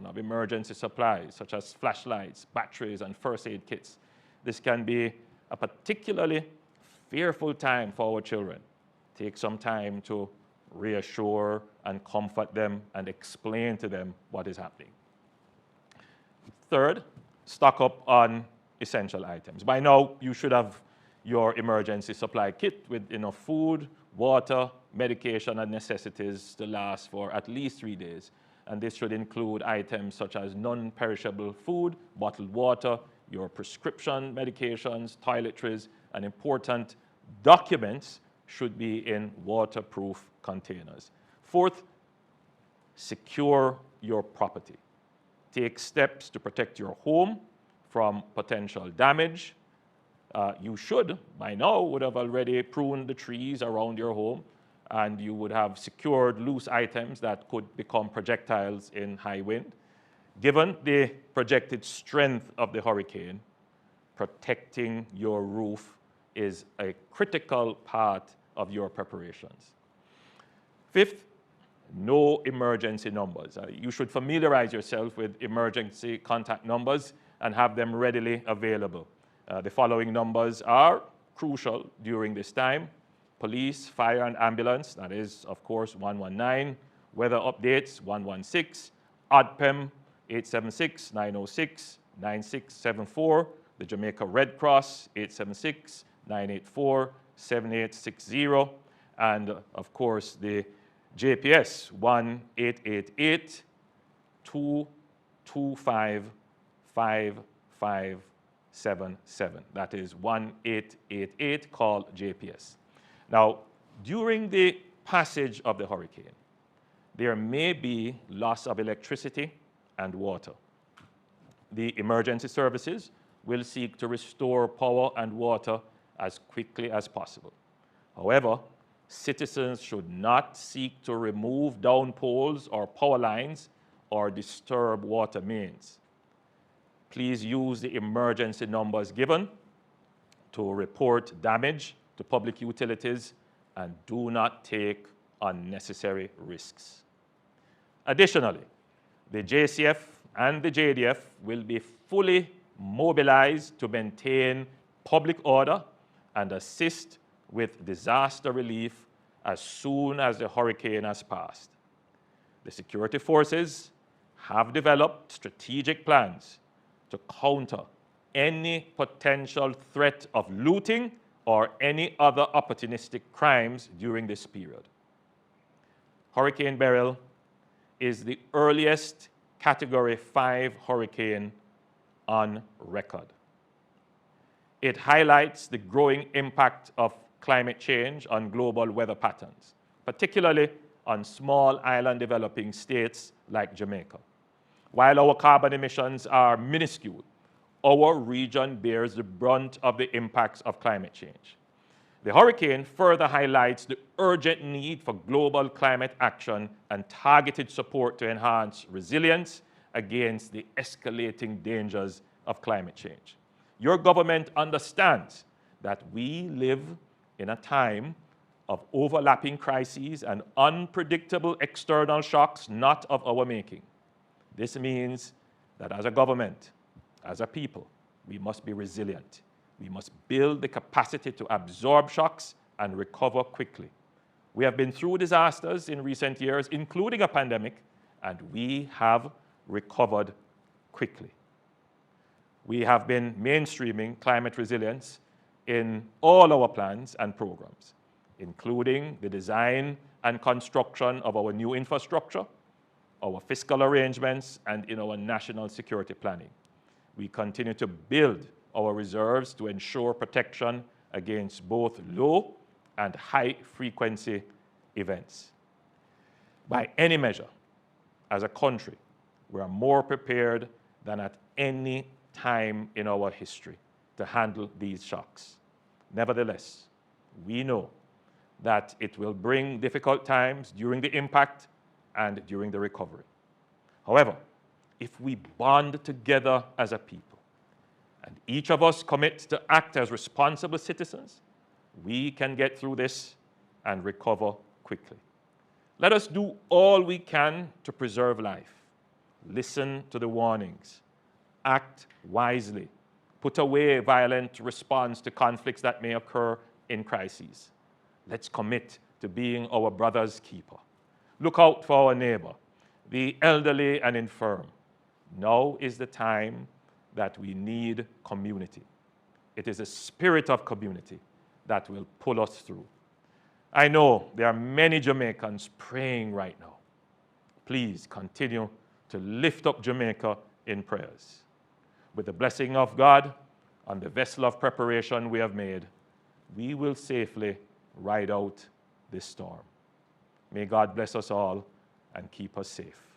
of emergency supplies, such as flashlights, batteries, and first aid kits. This can be a particularly fearful time for our children. Take some time to reassure and comfort them and explain to them what is happening. Third, stock up on essential items. By now, you should have your emergency supply kit with enough food, water, medication, and necessities to last for at least 3 days. And this should include items such as non-perishable food, bottled water, your prescription medications, toiletries, and important documents should be in waterproof containers. Fourth, secure your property. Take steps to protect your home from potential damage. You should, by now, would have already pruned the trees around your home, and you would have secured loose items that could become projectiles in high wind. Given the projected strength of the hurricane, protecting your roof is a critical part of your preparations. Fifth, know emergency numbers. You should familiarize yourself with emergency contact numbers and have them readily available. The following numbers are crucial during this time: police, fire, and ambulance, that is, of course, 119, weather updates, 116, ODPEM, 876-906-9674, the Jamaica Red Cross, 876-984-7860, and, of course, the JPS, 1-888-225-5577. That is 1-888, call JPS. Now, during the passage of the hurricane, there may be loss of electricity and water. The emergency services will seek to restore power and water as quickly as possible. However, citizens should not seek to remove down poles or power lines or disturb water mains. Please use the emergency numbers given to report damage to public utilities and do not take unnecessary risks. Additionally, the JCF and the JDF will be fully mobilized to maintain public order and assist with disaster relief as soon as the hurricane has passed. The security forces have developed strategic plans to counter any potential threat of looting or any other opportunistic crimes during this period. Hurricane Beryl is the earliest Category 5 hurricane on record. It highlights the growing impact of climate change on global weather patterns, particularly on small island developing states like Jamaica. While our carbon emissions are minuscule, our region bears the brunt of the impacts of climate change. The hurricane further highlights the urgent need for global climate action and targeted support to enhance resilience against the escalating dangers of climate change. Your government understands that we live in a time of overlapping crises and unpredictable external shocks not of our making. This means that as a government, as a people, we must be resilient. We must build the capacity to absorb shocks and recover quickly. We have been through disasters in recent years, including a pandemic, and we have recovered quickly. We have been mainstreaming climate resilience in all our plans and programs, including the design and construction of our new infrastructure, our fiscal arrangements, and in our national security planning. We continue to build our reserves to ensure protection against both low and high-frequency events. By any measure, as a country, we are more prepared than at any time in our history to handle these shocks. Nevertheless, we know that it will bring difficult times during the impact and during the recovery. However, if we bond together as a people, and each of us commits to act as responsible citizens, we can get through this and recover quickly. Let us do all we can to preserve life. listen to the warnings, act wisely, put away violent response to conflicts that may occur in crises. Let's commit to being our brother's keeper. Look out for our neighbor, the elderly and infirm. Now is the time that we need community. It is the spirit of community that will pull us through. I know there are many Jamaicans praying right now. Please continue to lift up Jamaica in prayers. With the blessing of God on the vessel of preparation we have made, we will safely ride out this storm. May God bless us all and keep us safe.